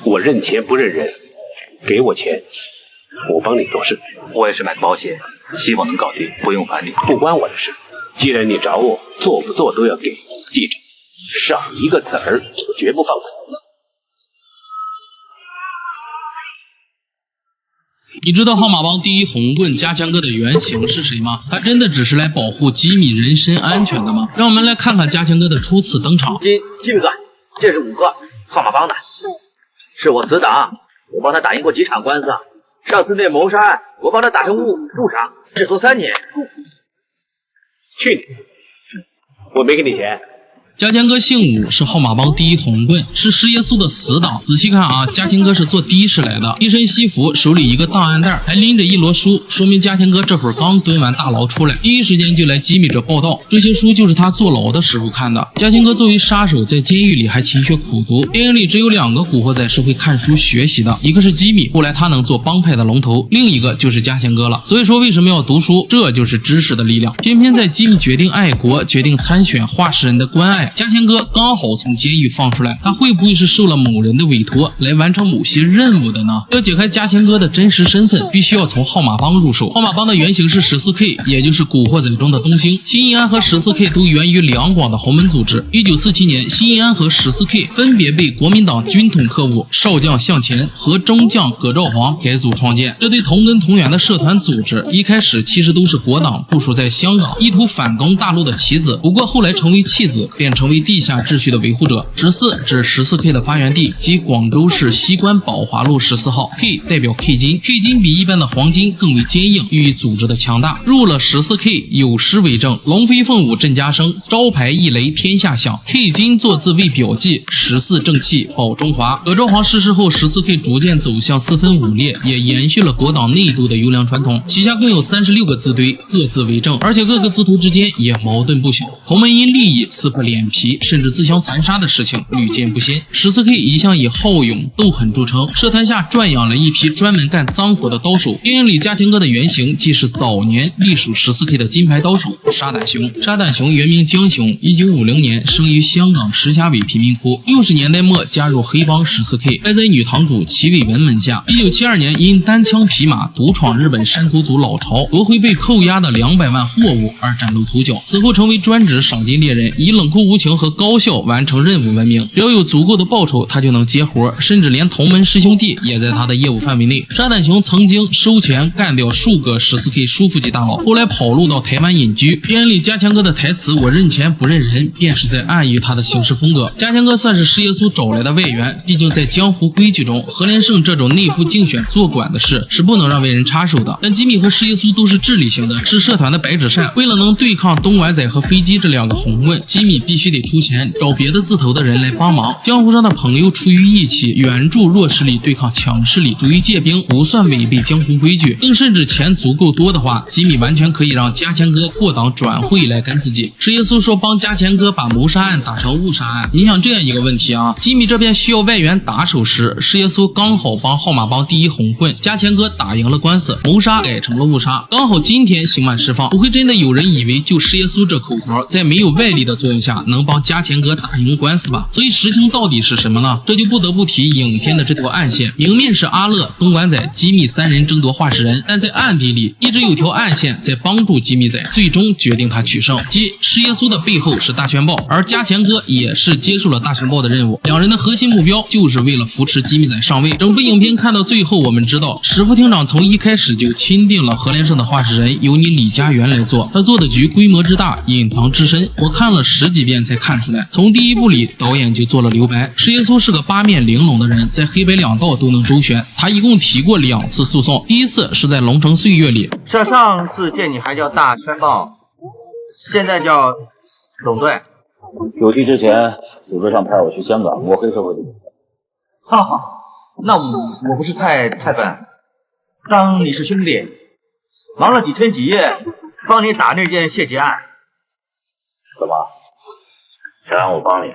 我认钱不认人，给我钱，我帮你做事。我也是买的保险，希望能搞定，不用烦你。不关我的事，既然你找我，做不做都要给。记着，少一个子儿，绝不放过。你知道号码帮第一红棍加强哥的原型是谁吗？他真的只是来保护吉米人身安全的吗？让我们来看看加强哥的初次登场。吉米哥，这是5个号码帮的，是我死党，我帮他打赢过几场官司。上次那谋杀案，我帮他打成误杀，只坐3年。去你！我没给你钱。加强哥姓武，是号码帮第一红棍，是施耶稣的死党。仔细看啊，加强哥是做的士来的，一身西服，手里一个档案袋，还拎着一摞书，说明加强哥这会儿刚蹲完大牢出来，第一时间就来吉米这报道。这些书就是他坐牢的时候看的。加强哥作为杀手，在监狱里还勤学苦读。电影里只有2个古惑仔是会看书学习的，一个是吉米，后来他能做帮派的龙头；另一个就是加强哥了。所以说，为什么要读书？这就是知识的力量。偏偏在吉米决定爱国、决定参选话事人的关爱，加强哥刚好从监狱放出来，他会不会是受了某人的委托来完成某些任务的呢？要解开加强哥的真实身份，必须要从号码帮入手。号码帮的原型是14K， 也就是古惑仔中的东星。新义安和14K 都源于两广的豪门组织。1947年，新义安和14K 分别被国民党军统特务少将向前和中将葛兆煌改组创建。这对同根同源的社团组织，一开始其实都是国党部署在香港，意图反攻大陆的棋子，不过后来成为弃子，便成为地下秩序的维护者。14指14K 的发源地，即广州市西关宝华路14号。K 代表 K 金 ，K 金比一般的黄金更为坚硬，寓意组织的强大。入了14K， 有诗为证：龙飞凤舞振家声，招牌一雷天下响。K 金作字为表记，14正气保中华。葛兆煌逝世后，14K 逐渐走向4分5裂，也延续了国党内斗的优良传统。旗下共有36个字堆，各自为政，而且各个字头之间也矛盾不小。同门因利益撕破脸皮，甚至自相残杀的事情屡见不鲜。14K 一向以好勇斗狠著称，社团下转养了一批专门干脏活的刀手。电影里加强哥的原型即是早年隶属14K 的金牌刀手沙胆雄。沙胆雄原名江雄，1950年生于香港石硖尾贫民窟，60年代末加入黑帮14K，拜在女堂主齐伟文门下。1972年因单枪匹马独闯日本山头族老巢，夺回被扣押的200万货物而崭露头角，此后成为专职赏金猎人，以冷酷无情和高效完成任务闻名。只要有足够的报酬，他就能接活，甚至连同门师兄弟也在他的业务范围内。沙胆雄曾经收钱干掉数个14K 叔父级大佬，后来跑路到台湾隐居。电影里加强哥的台词"我认钱不认人"便是在暗喻他的行事风格。加强哥算是施耶稣找来的外援，毕竟在江湖规矩中，何连胜这种内部竞选做管的事是不能让外人插手的。但吉米和施耶稣都是智力型的，是社团的白纸扇。为了能对抗东莞仔和飞机这2个红棍，吉米必须得出钱找别的字头的人来帮忙。江湖上的朋友出于义气，援助弱势力对抗强势力，属于借兵，不算违背江湖规矩。更甚至钱足够多的话，吉米完全可以让加强哥过档转会来跟自己。施耶稣说帮加强哥把谋杀案打成误杀案。你想这样一个问题啊，吉米这边需要外援打手时，施耶稣刚好帮号码帮第一红棍加强哥打赢了官司，谋杀改成了误杀，刚好今天刑满释放。不会真的有人以为就施耶稣这口条，在没有外力的作用下能帮加强哥打赢官司吧？所以实情到底是什么呢？这就不得不提影片的这条暗线。明面是阿乐、东莞仔、吉米3人争夺话事人，但在暗地里一直有条暗线在帮助吉米仔，最终决定他取胜。即施耶稣的背后是大宣报，而加强哥也是接受了大宣报的任务，两人的核心目标就是为了扶持吉米仔上位。整部影片看到最后，我们知道史副厅长从一开始就钦定了何连胜的话事人由你李家元来做，他做的局规模之大，隐藏之深，我看了10几遍才看出来。从第一部里导演就做了留白，施耶稣是个8面玲珑的人，在黑白2道都能周旋。他一共提过2次诉讼，第一次是在龙城岁月里，这上次见你还叫大宣报，现在叫垄断。有地之前，组织上派我去香港摸黑社会的。哈哈，那我不是太笨，当你是兄弟，忙了几天几夜，帮你打那件谢劫案。怎么？想让我帮你？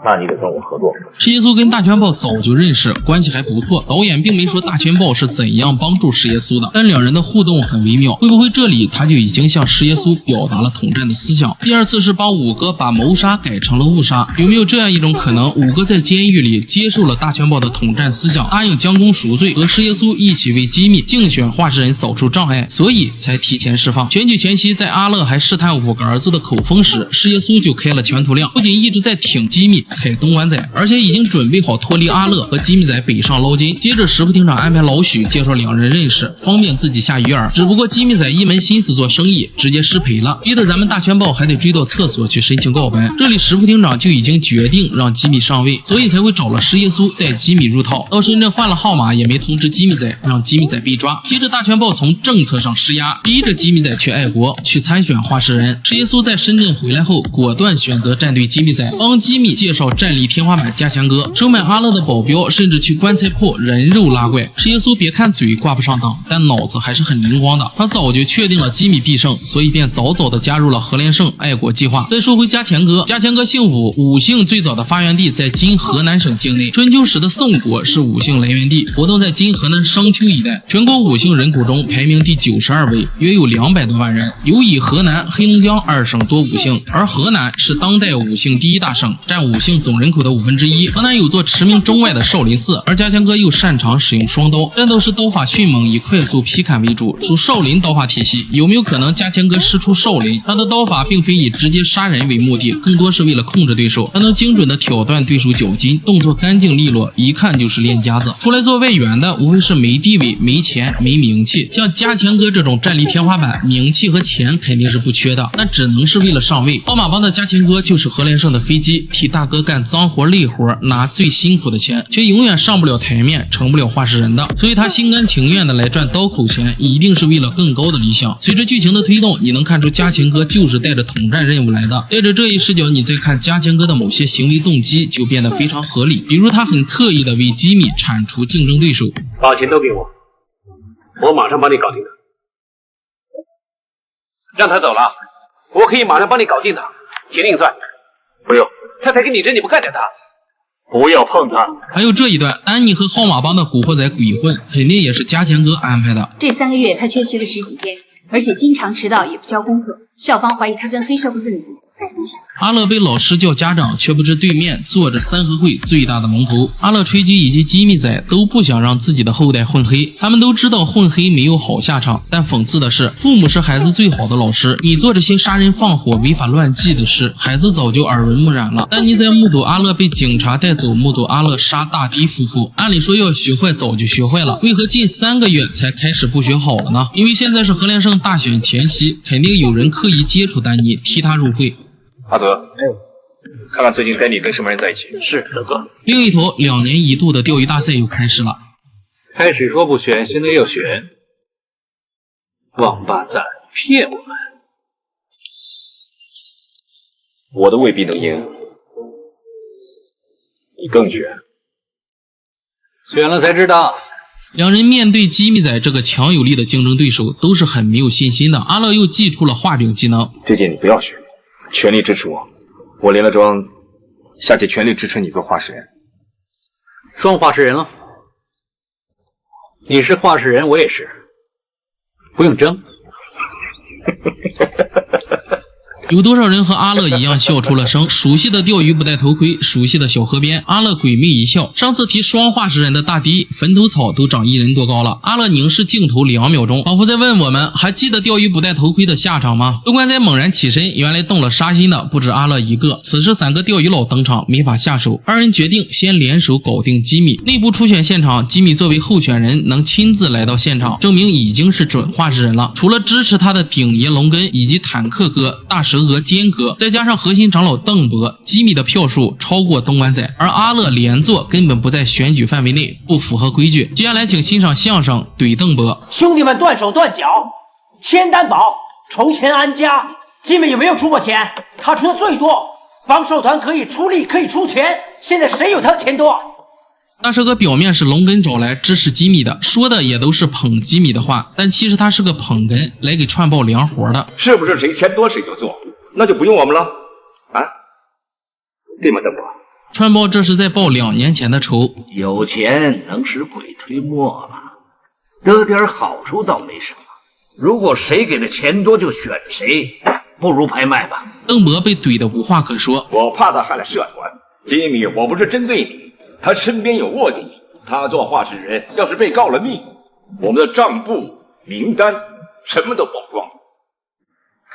那你得跟我合作。石耶稣跟大拳豹早就认识，关系还不错。导演并没说大拳豹是怎样帮助石耶稣的，但两人的互动很微妙。会不会这里他就已经向石耶稣表达了统战的思想？第二次是帮五哥把谋杀改成了误杀，有没有这样一种可能？五哥在监狱里接受了大拳豹的统战思想，答应将功赎罪，和石耶稣一起为机密竞选化石人扫除障碍，所以才提前释放。选举前夕，在阿乐还试探5个儿子的口风时，石耶稣就开了拳头量，不仅一直在挺机密踩东莞仔，而且已经准备好脱离阿乐和机密仔北上捞金。接着石副厅长安排老许介绍两人认识，方便自己下鱼饵。只不过机密仔一门心思做生意，直接失陪了，逼得咱们大拳豹还得追到厕所去申请告白。这里石副厅长就已经决定让机密上位，所以才会找了石耶稣带机密入套。到深圳换了号码也没通知机密仔，让机密仔被抓。接着大拳豹从政策上施压，逼着机密仔去爱国，去参选化石人。石耶稣在深圳回来后，果断选择站队机密仔，帮机密介绍战力天花板加强哥，收买阿乐的保镖，甚至去棺材铺人肉拉怪。石耶稣别看嘴挂不上档，但脑子还是很灵光的。他早就确定了机密必胜，所以便早早的加入了何连胜爱国计划。再说回加钱哥，加钱哥姓武，武姓最早的发源地在今河南省境内。春秋时的宋国是武姓来源地，活动在今河南商丘一带，全国武姓人口中排名第92位，约有200多万人。尤以河南、黑龙江2省多武姓，而河南是当代武姓第一大省，占武姓总人口的1/5。河南有座驰名中外的少林寺，而加钱哥又擅长使用双刀，战斗时刀法迅猛，以快速劈砍为主，属少林刀法体系。有没有可能加钱哥师出少林？他的刀法并非以直接杀人为目的，更多是为了控制对手。他能精准的挑断对手脚筋，动作干净利落，一看就是练家子。出来做外援的无非是没地位、没钱、没名气。像加钱哥这种战力天花板，名气和钱肯定是不缺的，那只能是为了上位。号码帮的加钱哥就是何连胜的飞机，替大哥干脏活累活，拿最辛苦的钱，却永远上不了台面，成不了化石人的。所以他心甘情愿的来赚刀口钱，一定是为了更高的理想。随着剧情的推动，你能看出加钱哥就是带着统战任务来的。带着这一视角，你再看加钱哥的某些行为动机就变得非常合理，比如他很刻意的为机密铲除竞争对手。把钱都给我，我马上帮你搞定他。让他走了，我可以马上帮你搞定他，钱另算。不用，他才跟你争，你不干掉他？不要碰他。还有这一段，安妮和号码帮的古惑仔鬼混，肯定也是加钱哥安排的。这3个月他缺席了10几天，而且经常迟到，也不交功课。校方怀疑他跟黑社会分子在一起。阿乐被老师叫家长，却不知对面坐着三合会最大的龙头。阿乐、吹鸡以及机密仔都不想让自己的后代混黑，他们都知道混黑没有好下场。但讽刺的是，父母是孩子最好的老师，你做这些杀人放火、违法乱纪的事，孩子早就耳闻目染了。丹妮在目睹阿乐被警察带走，目睹阿乐杀大迪夫妇，按理说要学坏早就学坏了，为何近3个月才开始不学好了呢？因为现在是何连胜大选前夕，肯定有人刻意接触丹妮，替他入会。阿泽，看看最近丹妮跟什么人在一起。是大哥。另一头，2年1度的钓鱼大赛又开始了。开始说不选，现在要选，王八蛋，骗我们！我的未必能赢，你更选。选了才知道。两人面对机密仔这个强有力的竞争对手，都是很没有信心的。阿乐又祭出了画饼技能。这届你不要选，全力支持我。我连了庄，下届全力支持你做化石人。双化石人了。你是化石人，我也是，不用争。有多少人和阿乐一样笑出了声？熟悉的钓鱼不戴头盔，熟悉的小河边，阿乐鬼魅一笑。上次提双化石人的大堤，坟头草都长1人多高了。阿乐凝视镜头2秒钟，仿佛在问我们，还记得钓鱼不戴头盔的下场吗？东莞仔猛然起身，原来动了杀心的不止阿乐一个。此时3个钓鱼佬登场，没法下手，2人决定先联手搞定吉米。内部初选现场，吉米作为候选人能亲自来到现场，证明已经是准化石人了。除了支持他的顶爷龙根以及坦克哥、大蛇鹅坚哥，再加上核心长老邓博，吉米的票数超过东莞仔，而阿乐连坐根本不在选举范围内，不符合规矩。接下来请欣赏相声怼邓博。兄弟们断手断脚，签担保，筹钱安家。吉米有没有出过钱？他出的最多，帮社团可以出力，可以出钱。现在谁有他的钱多？大蛇哥表面是龙根找来支持吉米的，说的也都是捧吉米的话，但其实他是个捧哏，来给串爆量活的。是不是谁钱多谁就做？那就不用我们了啊？对吗，邓博？川豹这是在报2年前的仇。有钱能使鬼推磨啊，得点好处倒没什么。如果谁给的钱多就选谁，不如拍卖吧。邓博被怼得无话可说。我怕他害了社团。吉米，我不是针对你，他身边有卧底，他做话事人，要是被告了密，我们的账簿、名单什么都曝光，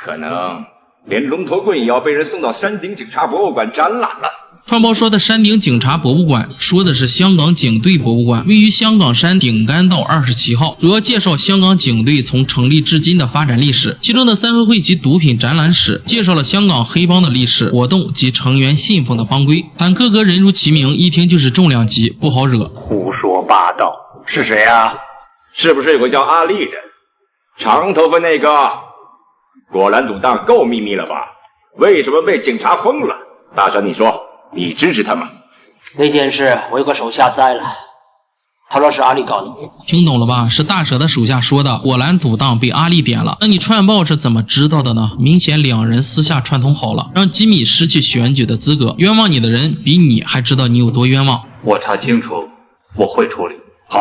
可能连龙头棍也要被人送到山顶警察博物馆展览了。川豹说的山顶警察博物馆，说的是香港警队博物馆，位于香港山顶干道27号，主要介绍香港警队从成立至今的发展历史。其中的三合会及毒品展览史，介绍了香港黑帮的历史活动及成员信奉的帮规。坦克哥人如其名，一听就是重量级，不好惹。胡说八道，是谁啊？是不是有个叫阿力的，长头发那个？果然赌档够秘密了吧？为什么被警察封了？大神，你说你支持他吗？那件事我有个手下栽了，他说是阿力搞的。听懂了吧？是大蛇的手下说的，果然赌档被阿力点了。那你串豹是怎么知道的呢？明显2人私下串通好了，让吉米失去选举的资格。冤枉你的人比你还知道你有多冤枉。我查清楚，我会处理。好，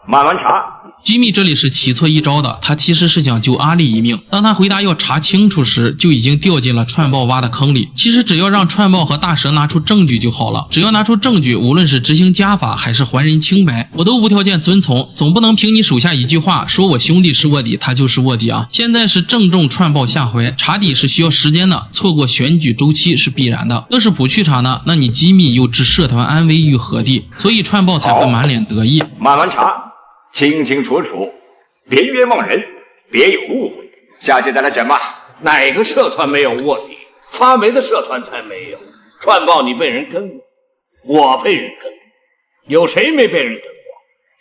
慢慢查。吉米这里是棋错一招的，他其实是想救阿力一命。当他回答要查清楚时，就已经掉进了串豹挖的坑里。其实只要让串豹和大蛇拿出证据就好了，只要拿出证据，无论是执行家法还是还人清白，我都无条件遵从。总不能凭你手下一句话说我兄弟是卧底，他就是卧底啊！现在是正中串豹下怀，查底是需要时间的，错过选举周期是必然的。要是不去查呢，那你吉米又置社团安危于何地？所以串豹才会满脸得意。慢慢查，清清楚楚，别冤枉人，别有误会。下届再来选吧。哪个社团没有卧底？发霉的社团才没有。串豹你被人跟过，我被人跟过，有谁没被人跟过？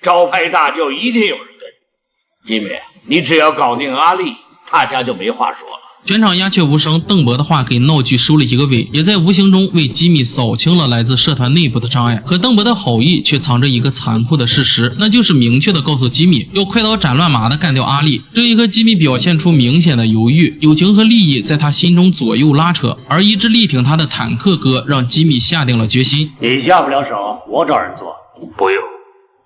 招牌大就一定有人跟。因为你只要搞定阿力，大家就没话说了。全场鸦雀无声，邓博的话给闹剧收了一个尾，也在无形中为吉米扫清了来自社团内部的障碍。可邓博的好意却藏着一个残酷的事实，那就是明确的告诉吉米要快刀斩乱麻的干掉阿力。这一刻，吉米表现出明显的犹豫，友情和利益在他心中左右拉扯，而一直力挺他的坦克哥让吉米下定了决心。你下不了手，我找人做。不用，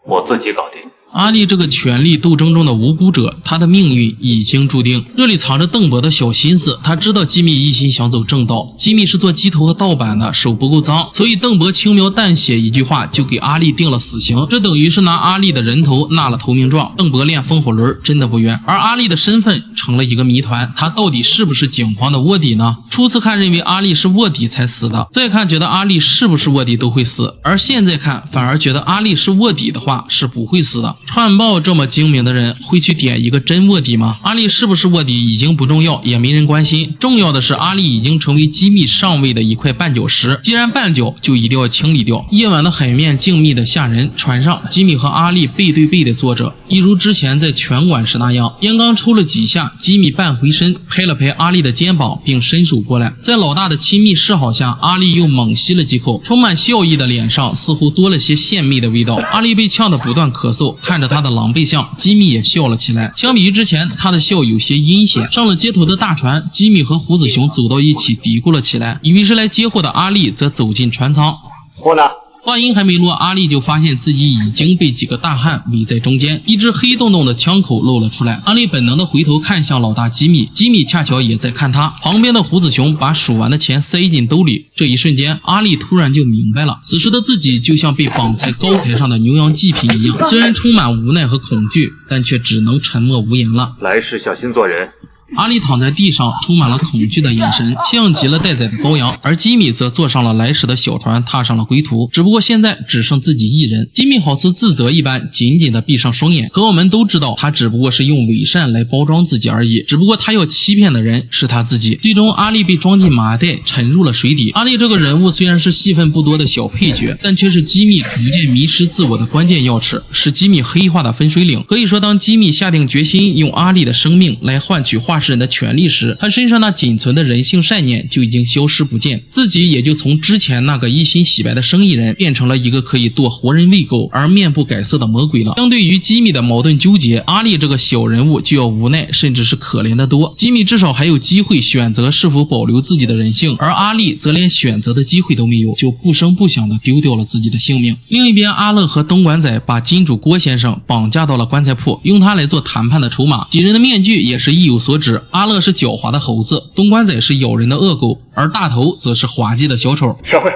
我自己搞定。阿力这个权力斗争中的无辜者，他的命运已经注定。这里藏着邓博的小心思，他知道吉米一心想走正道，吉米是做鸡头和盗版的，手不够脏，所以邓博轻描淡写一句话就给阿力定了死刑，这等于是拿阿力的人头纳了投名状。邓博练风火轮真的不冤，而阿力的身份成了一个谜团，他到底是不是警方的卧底呢？初次看认为阿力是卧底才死的，再看觉得阿力是不是卧底都会死，而现在看反而觉得阿力是卧底的话是不会死的。串豹这么精明的人会去点一个真卧底吗？阿力是不是卧底已经不重要，也没人关心，重要的是阿力已经成为机密上位的一块绊脚石，既然绊脚就一定要清理掉。夜晚的海面静谧的吓人，船上吉米和阿力背对背的坐着，一如之前在拳馆时那样。烟刚抽了几下，吉米半回身拍了拍阿力的肩膀，并伸手过来，在老大的亲密示好下，阿力又猛吸了几口，充满笑意的脸上似乎多了些献媚的味道。阿力被呛得不断咳嗽，看着他的狼狈相，吉米也笑了起来。相比于之前，他的笑有些阴险。上了街头的大船，吉米和胡子熊走到一起嘀咕了起来，以为是来接货的阿力则走进船舱。货呢？话音还没落，阿力就发现自己已经被几个大汉围在中间，一只黑洞洞的枪口露了出来。阿力本能的回头看向老大吉米，吉米恰巧也在看他。旁边的胡子熊把数完的钱塞进兜里，这一瞬间，阿力突然就明白了，此时的自己就像被绑在高台上的牛羊祭品一样，虽然充满无奈和恐惧，但却只能沉默无言了。来世小心做人。阿力躺在地上，充满了恐惧的眼神，像极了待宰的羔羊，而吉米则坐上了来时的小船，踏上了归途。只不过现在只剩自己一人。吉米好似自责一般，紧紧地闭上双眼。可我们都知道，他只不过是用伪善来包装自己而已。只不过他要欺骗的人是他自己。最终，阿力被装进麻袋，沉入了水底。阿力这个人物虽然是戏份不多的小配角，但却是吉米逐渐迷失自我的关键钥匙，是吉米黑化的分水岭。可以说，当吉米下定决心用阿力的生命来换取化事人的权利时，他身上那仅存的人性善念就已经消失不见，自己也就从之前那个一心洗白的生意人变成了一个可以剁活人喂狗而面不改色的魔鬼了。相对于吉米的矛盾纠结，阿力这个小人物就要无奈甚至是可怜得多。吉米至少还有机会选择是否保留自己的人性，而阿力则连选择的机会都没有，就不声不响地丢掉了自己的性命。另一边，阿乐和东莞仔把金主郭先生绑架到了棺材铺，用他来做谈判的筹码。几人的面具也是意有所指，阿乐是狡猾的猴子，东莞仔是咬人的恶狗，而大头则是滑稽的小丑。小慧，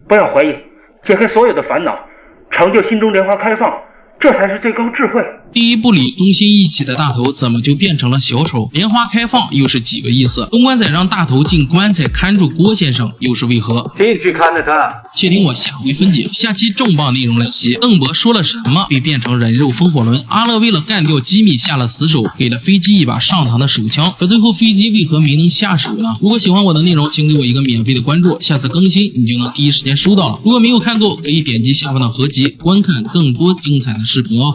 不要怀疑，解开所有的烦恼，成就心中莲花开放，这才是最高智慧。第一部里忠心义气的大头怎么就变成了小丑？莲花开放又是几个意思？东莞仔让大头进棺材看住郭先生又是为何？进去看着他。且听我下回分解。下期重磅内容来袭，邓博说了什么被变成人肉风火轮？阿乐为了干掉吉米下了死手，给了飞机一把上膛的手枪，可最后飞机为何没能下手呢？如果喜欢我的内容，请给我一个免费的关注，下次更新你就能第一时间收到了。如果没有看够，可以点击下方的合集观看更多精彩的视频哦。